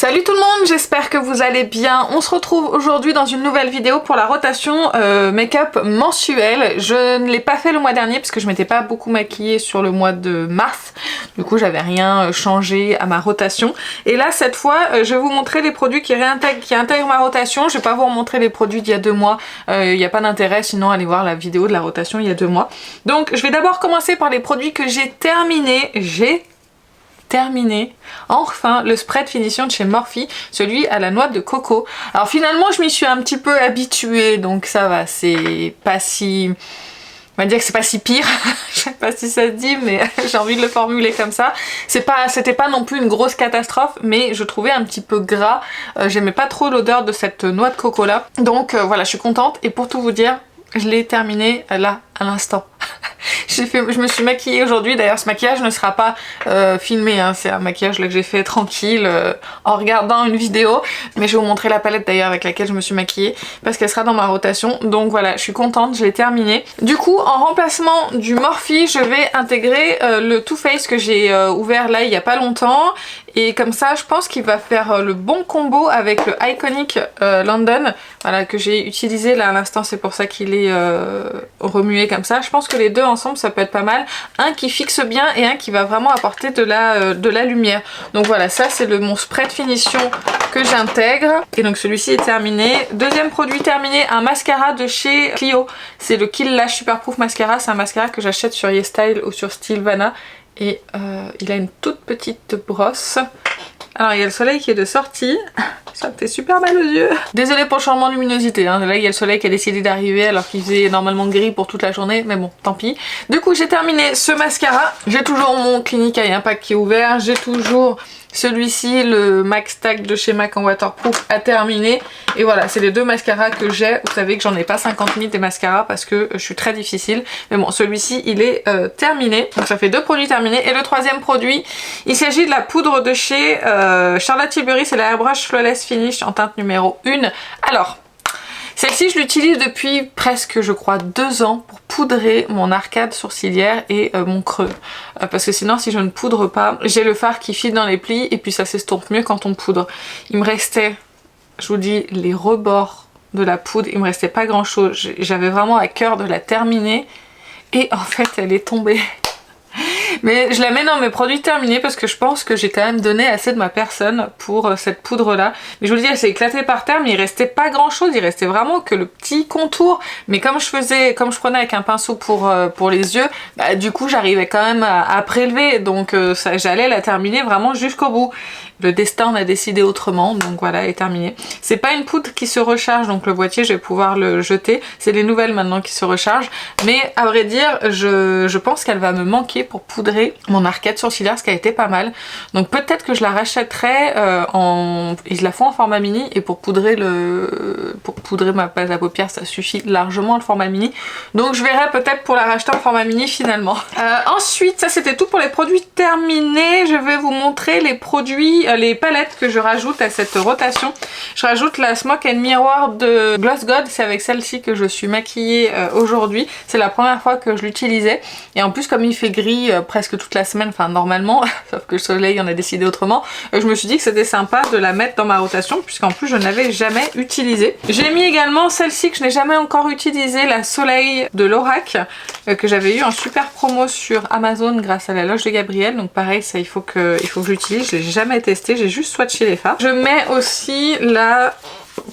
Salut tout le monde, j'espère que vous allez bien. On se retrouve aujourd'hui dans une nouvelle vidéo pour la rotation make-up mensuelle. Je ne l'ai pas fait le mois dernier parce que je m'étais pas beaucoup maquillée sur le mois de mars. Du coup j'avais rien changé à ma rotation. Et là cette fois je vais vous montrer les produits qui intègrent ma rotation. Je vais pas vous remontrer les produits d'il y a 2 mois. Il n'y a pas d'intérêt, sinon allez voir la vidéo de la rotation il y a 2 mois. Donc je vais d'abord commencer par les produits que j'ai terminés. Enfin le spray de finition de chez Morphe, celui à la noix de coco. Alors finalement je m'y suis un petit peu habituée, donc ça va, c'est pas si... On va dire que c'est pas si pire, je sais pas si ça se dit, mais j'ai envie de le formuler comme ça. C'était pas non plus une grosse catastrophe, mais je trouvais un petit peu gras. J'aimais pas trop l'odeur de cette noix de coco là. Donc voilà, je suis contente, et pour tout vous dire, je l'ai terminé là, à l'instant. Je me suis maquillée aujourd'hui, d'ailleurs ce maquillage ne sera pas filmé, hein. C'est un maquillage là que j'ai fait tranquille en regardant une vidéo, mais je vais vous montrer la palette d'ailleurs avec laquelle je me suis maquillée parce qu'elle sera dans ma rotation. Donc voilà, je suis contente, je l'ai terminé. Du coup en remplacement du Morphe, je vais intégrer le Too Faced que j'ai ouvert là il y a pas longtemps, et comme ça je pense qu'il va faire le bon combo avec le Iconic London, voilà, que j'ai utilisé là à l'instant. C'est pour ça qu'il est remué comme ça. Je pense que les deux ensemble ça peut être pas mal, un qui fixe bien et un qui va vraiment apporter de la lumière. Donc voilà, ça c'est mon spray de finition que j'intègre, et donc celui-ci est terminé. Deuxième produit terminé, un mascara de chez Clio, c'est le Kill Lash Superproof Mascara. C'est un mascara que j'achète sur YesStyle ou sur Stylevana, et il a une toute petite brosse. Alors il y a le soleil qui est de sortie, ça me fait super mal aux yeux. Désolée pour le changement de luminosité, hein. Là il y a le soleil qui a décidé d'arriver alors qu'il faisait normalement gris pour toute la journée, mais bon, tant pis. Du coup j'ai terminé ce mascara, j'ai toujours mon Clinique Eye Impact qui est ouvert, j'ai toujours celui-ci, le Max Tack de chez MAC en waterproof, à terminer. Et voilà, c'est les deux mascaras que j'ai. Vous savez que j'en ai pas 50 000 des mascaras parce que je suis très difficile. Mais bon, celui-ci, il est terminé. Donc ça fait 2 produits terminés. Et le troisième produit, il s'agit de la poudre de chez Charlotte Tilbury. C'est la Airbrush Flawless Finish en teinte numéro 1. Alors... celle-ci je l'utilise depuis presque je crois 2 ans pour poudrer mon arcade sourcilière et mon creux. Parce que sinon si je ne poudre pas, j'ai le fard qui file dans les plis et puis ça s'estompe mieux quand on poudre. Il me restait, je vous dis, les rebords de la poudre, il me restait pas grand chose. J'avais vraiment à cœur de la terminer et en fait elle est tombée. Mais je la mets dans mes produits terminés parce que je pense que j'ai quand même donné assez de ma personne pour cette poudre là. Mais je vous le dis, elle s'est éclatée par terre, mais il restait pas grand chose, il restait vraiment que le petit contour. Mais comme je prenais avec un pinceau pour les yeux, bah, du coup j'arrivais quand même à prélever, donc j'allais la terminer vraiment jusqu'au bout. Le destin en a décidé autrement, donc voilà, elle est terminée. C'est pas une poudre qui se recharge, donc le boîtier je vais pouvoir le jeter. C'est les nouvelles maintenant qui se rechargent. Mais à vrai dire, je pense qu'elle va me manquer pour poudrer mon arcade sourcilière, ce qui a été pas mal. Donc peut-être que je la rachèterai ils la font en format mini, et pour poudrer ma base à paupières ça suffit largement le format mini. Donc je verrai peut-être pour la racheter en format mini finalement. Ensuite, ça c'était tout pour les produits terminés. Je vais vous montrer les produits, les palettes que je rajoute à cette rotation. Je rajoute la Smoke and Mirror de Gloss God. C'est avec celle-ci que je suis maquillée aujourd'hui. C'est la première fois que je l'utilisais. Et en plus comme il fait gris presque toute la semaine, enfin normalement, sauf que le soleil en a décidé autrement, je me suis dit que c'était sympa de la mettre dans ma rotation puisqu'en plus je ne l'avais jamais utilisée. J'ai mis également celle-ci que je n'ai jamais encore utilisée, la Soleil de Lorac, que j'avais eu en super promo sur Amazon grâce à la loge de Gabriel. Donc pareil, ça il faut que j'utilise. Je l'ai jamais testé, j'ai juste swatché les fards. Je mets aussi la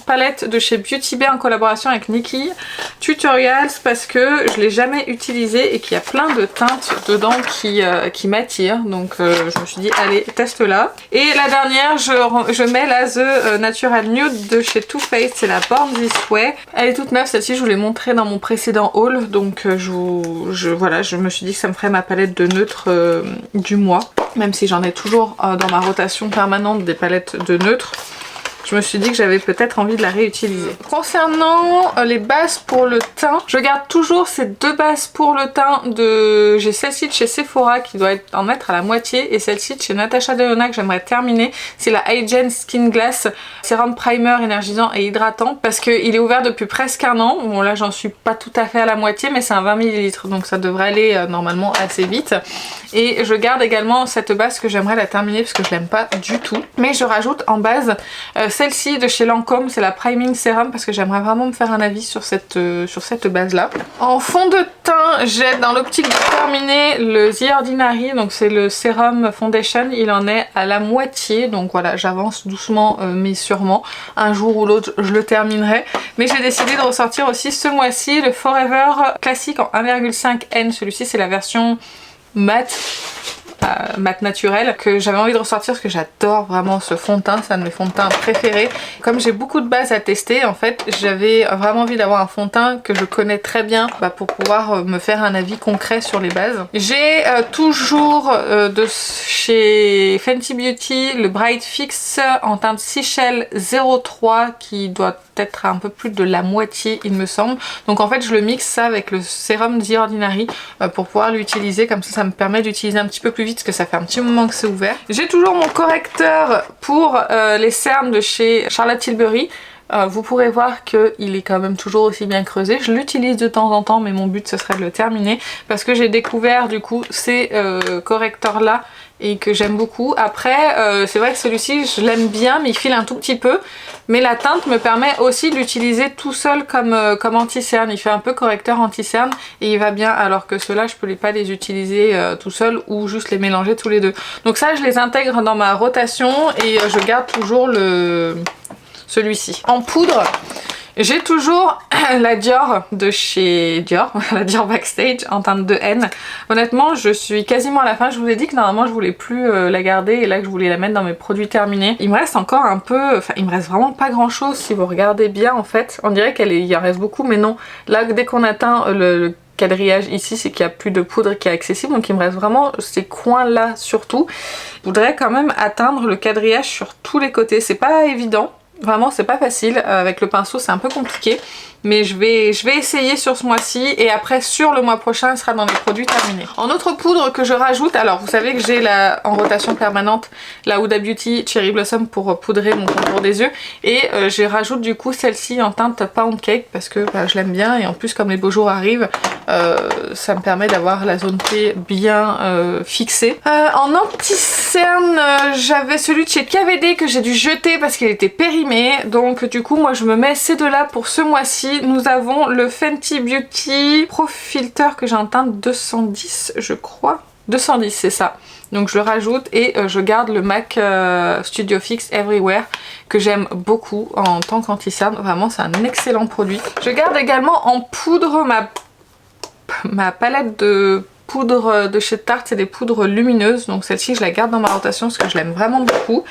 palette de chez Beauty Bay en collaboration avec Nikki Tutorials parce que je l'ai jamais utilisée et qu'il y a plein de teintes dedans qui m'attirent, donc je me suis dit allez teste-la. Et la dernière, je mets la The Natural Nude de chez Too Faced, c'est la Born This Way. Elle est toute neuve, celle-ci je vous l'ai montrée dans mon précédent haul, donc voilà, je me suis dit que ça me ferait ma palette de neutre du mois, même si j'en ai toujours dans ma rotation permanente des palettes de neutre. je me suis dit que j'avais peut-être envie de la réutiliser. Concernant les bases pour le teint, je garde toujours ces deux bases pour le teint de... J'ai celle-ci de chez Sephora qui doit en être à la moitié et celle-ci de chez Natasha Denona que j'aimerais terminer. C'est la Hygiene Skin Glass Sérum Primer énergisant et hydratant parce qu'il est ouvert depuis presque un an. Bon là j'en suis pas tout à fait à la moitié mais c'est un 20 ml donc ça devrait aller normalement assez vite. Et je garde également cette base que j'aimerais la terminer parce que je l'aime pas du tout. Mais je rajoute en base celle-ci de chez Lancôme, c'est la Priming Serum parce que j'aimerais vraiment me faire un avis sur cette base là. En fond de teint, j'ai dans l'optique de terminer le The Ordinary, donc c'est le Serum Foundation, il en est à la moitié, donc voilà j'avance doucement mais sûrement. Un jour ou l'autre je le terminerai. Mais j'ai décidé de ressortir aussi ce mois-ci le Forever classique en 1,5 N, celui-ci c'est la version mat naturel que j'avais envie de ressortir parce que j'adore vraiment ce fond de teint, c'est un de mes fonds de teint préférés. Comme j'ai beaucoup de bases à tester en fait, j'avais vraiment envie d'avoir un fond de teint que je connais très bien pour pouvoir me faire un avis concret sur les bases. J'ai toujours de chez Fenty Beauty le Bright Fix en teinte Seashell 03 qui doit être un peu plus de la moitié il me semble. Donc en fait je le mixe ça avec le sérum The Ordinary pour pouvoir l'utiliser, comme ça me permet d'utiliser un petit peu plus vite parce que ça fait un petit moment que c'est ouvert. J'ai toujours mon correcteur pour les cernes de chez Charlotte Tilbury. Vous pourrez voir qu'il est quand même toujours aussi bien creusé. Je l'utilise de temps en temps mais mon but ce serait de le terminer parce que j'ai découvert du coup ces correcteurs là et que j'aime beaucoup. Après c'est vrai que celui-ci je l'aime bien mais il file un tout petit peu, mais la teinte me permet aussi de l'utiliser tout seul comme anti-cerne. Il fait un peu correcteur anti-cerne et il va bien, alors que ceux-là je peux pas les utiliser tout seul ou juste les mélanger tous les deux. Donc ça je les intègre dans ma rotation et je garde toujours celui-ci. En poudre, j'ai toujours la Dior de chez Dior, la Dior Backstage en teinte 2N. Honnêtement, je suis quasiment à la fin. Je vous ai dit que normalement je voulais plus la garder et là que je voulais la mettre dans mes produits terminés. Il me reste encore un peu, enfin il me reste vraiment pas grand chose si vous regardez bien en fait. On dirait qu'il en reste beaucoup mais non. Là dès qu'on atteint le quadrillage ici, c'est qu'il n'y a plus de poudre qui est accessible, donc il me reste vraiment ces coins là surtout. Je voudrais quand même atteindre le quadrillage sur tous les côtés, c'est pas évident. Vraiment c'est pas facile, avec le pinceau c'est un peu compliqué, mais je vais essayer sur ce mois-ci et après sur le mois prochain il sera dans les produits terminés. En autre poudre que je rajoute, alors vous savez que j'ai en rotation permanente la Huda Beauty Cherry Blossom pour poudrer mon contour des yeux et je rajoute du coup celle-ci en teinte Pound Cake parce que je l'aime bien et en plus comme les beaux jours arrivent ça me permet d'avoir la zone T bien fixée. En anti-cerne j'avais celui de chez KVD que j'ai dû jeter parce qu'il était périmé. Donc du coup moi je me mets ces deux là pour ce mois-ci. Nous avons le Fenty Beauty Pro Filter que j'ai en teinte 210 je crois. 210 c'est ça. Donc je le rajoute et je garde le MAC Studio Fix Everywhere que j'aime beaucoup en tant qu'anti-cerne. Vraiment c'est un excellent produit. Je garde également en poudre ma palette de poudre de chez Tarte, c'est des poudres lumineuses, donc celle-ci je la garde dans ma rotation parce que je l'aime vraiment beaucoup.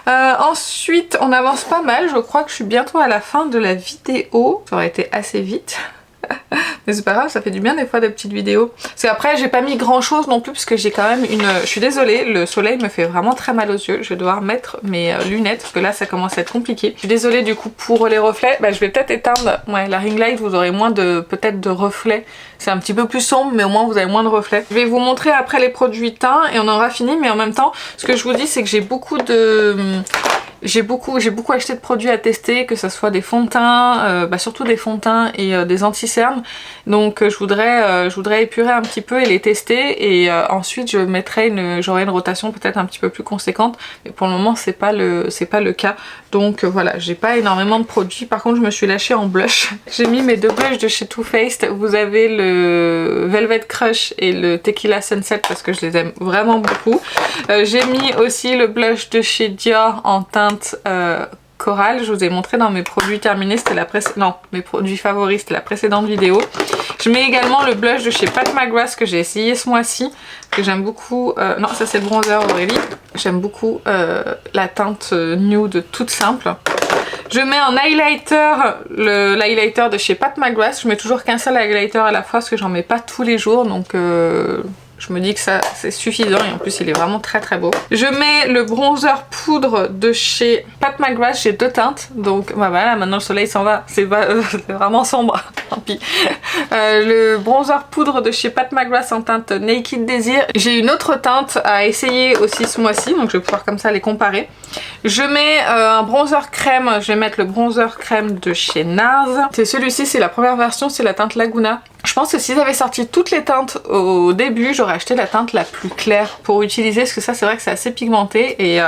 Ensuite on avance pas mal, je crois que je suis bientôt à la fin de la vidéo, ça aurait été assez vite. Mais c'est pas grave, ça fait du bien des fois des petites vidéos. Parce qu'après j'ai pas mis grand chose non plus parce que j'ai quand même je suis désolée, le soleil me fait vraiment très mal aux yeux. Je vais devoir mettre mes lunettes parce que là ça commence à être compliqué. Je suis désolée du coup pour les reflets. Je vais peut-être éteindre la ring light, vous aurez moins peut-être de reflets. C'est un petit peu plus sombre mais au moins vous avez moins de reflets. Je vais vous montrer après les produits teints et on aura fini, mais en même temps ce que je vous dis c'est que j'ai beaucoup acheté de produits à tester, que ce soit des fonds de teint, surtout des fonds de teint et des anti-cernes. Donc je voudrais épurer un petit peu et les tester et ensuite j'aurai une rotation peut-être un petit peu plus conséquente. Mais pour le moment c'est pas le cas. Donc voilà, j'ai pas énormément de produits. Par contre je me suis lâchée en blush. J'ai mis mes deux blushs de chez Too Faced. Vous avez le Velvet Crush et le Tequila Sunset parce que je les aime vraiment beaucoup. J'ai mis aussi le blush de chez Dior en teinte Coral. Je vous ai montré dans mes produits terminés, c'était mes produits favoris, c'était la précédente vidéo. Je mets également le blush de chez Pat McGrath que j'ai essayé ce mois-ci, que j'aime beaucoup. Non, ça c'est le bronzer Aurélie. J'aime beaucoup la teinte nude toute simple. Je mets en highlighter l'highlighter de chez Pat McGrath. Je mets toujours qu'un seul highlighter à la fois parce que j'en mets pas tous les jours, donc je me dis que ça c'est suffisant et en plus il est vraiment très très beau. Je mets le bronzer poudre de chez Pat McGrath, j'ai 2 teintes, donc bah voilà, maintenant le soleil s'en va, c'est vraiment sombre, tant pis. Le bronzer poudre de chez Pat McGrath en teinte Naked Desire. J'ai une autre teinte à essayer aussi ce mois-ci, donc je vais pouvoir comme ça les comparer. Je mets un bronzer crème, je vais mettre le bronzer crème de chez NARS. C'est celui-ci, c'est la première version, c'est la teinte Laguna. Je pense que s'ils avaient sorti toutes les teintes au début, j'aurais acheté la teinte la plus claire pour utiliser, parce que ça c'est vrai que c'est assez pigmenté et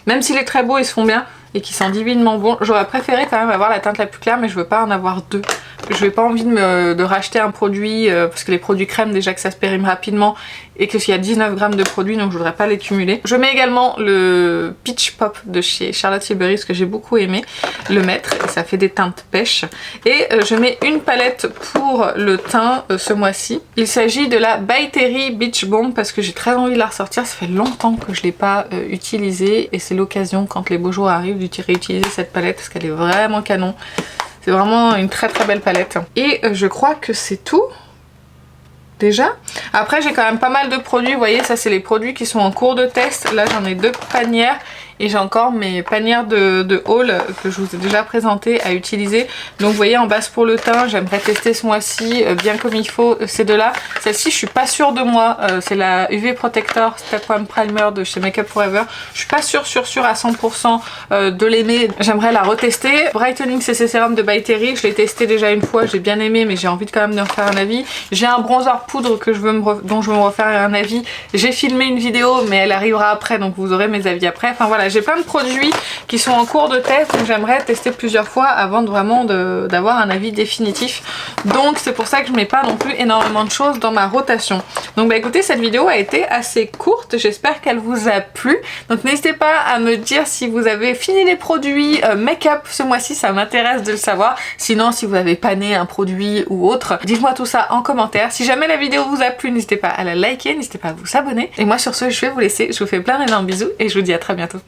même s'il est très beau, ils se font bien et qu'ils sont divinement bons, j'aurais préféré quand même avoir la teinte la plus claire, mais je veux pas en avoir 2. Je n'ai pas envie de racheter un produit, parce que les produits crème déjà que ça se périme rapidement et que s'il y a 19 grammes de produits, donc je voudrais pas les cumuler. Je mets également le Peach Pop de chez Charlotte Tilbury, ce que j'ai beaucoup aimé le mettre, et ça fait des teintes pêche. Et je mets une palette pour le teint ce mois-ci. Il s'agit de la By Terry Beach Bomb parce que j'ai très envie de la ressortir, ça fait longtemps que je l'ai pas utilisée et c'est l'occasion quand les beaux jours arrivent d'utiliser cette palette parce qu'elle est vraiment canon. C'est vraiment une très très belle palette. Et je crois que c'est tout. Déjà. Après j'ai quand même pas mal de produits, vous voyez ça c'est les produits qui sont en cours de test. Là j'en ai 2 panières et j'ai encore mes panières de haul que je vous ai déjà présenté à utiliser. Donc vous voyez en base pour le teint, j'aimerais tester ce mois-ci bien comme il faut ces deux-là. Celle-ci je suis pas sûre de moi, c'est la UV Protector Step 1 Primer de chez Makeup Forever. Je suis pas sûre à 100% de l'aimer, j'aimerais la retester. Brightening CC Serum de By Terry, je l'ai testé déjà une fois, j'ai bien aimé mais j'ai envie de quand même de refaire un avis. J'ai un bronzer poudre que dont je veux me refaire un avis. J'ai filmé une vidéo mais elle arrivera après donc vous aurez mes avis après. Enfin voilà, j'ai plein de produits qui sont en cours de test donc j'aimerais tester plusieurs fois avant de vraiment d'avoir un avis définitif. Donc c'est pour ça que je mets pas non plus énormément de choses dans ma rotation. Donc bah écoutez, cette vidéo a été assez courte, j'espère qu'elle vous a plu. Donc n'hésitez pas à me dire si vous avez fini les produits make-up ce mois-ci, ça m'intéresse de le savoir. Sinon si vous avez pané un produit ou autre, dites-moi tout ça en commentaire. Si jamais la vidéo vous a plu, n'hésitez pas à la liker, n'hésitez pas à vous abonner. Et moi sur ce, je vais vous laisser, je vous fais plein d'énormes bisous et je vous dis à très bientôt.